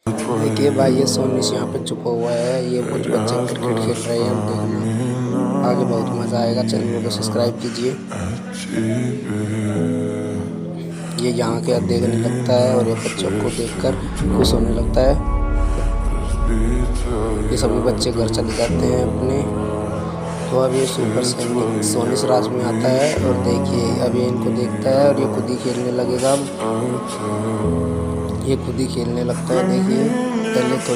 देखिए भाई, ये सोनिश यहाँ पे छुपा हुआ है। ये कुछ बच्चे क्रिकेट खेल रहे हैं। अब देखना आगे बहुत मजा आएगा। चैनल को सब्सक्राइब कीजिए। ये यहाँ के देखने लगता है और ये बच्चों को देखकर खुश होने लगता है। ये सभी बच्चे घर चले जाते हैं अपने। तो अब ये सुपर सैनिक सोनिश राज में आता है और देखिए अब ये इनको देखता है और ये खुद ही खेलने लगेगा। अब ये खुद ही खेलने लगता है। देखिए पहले तो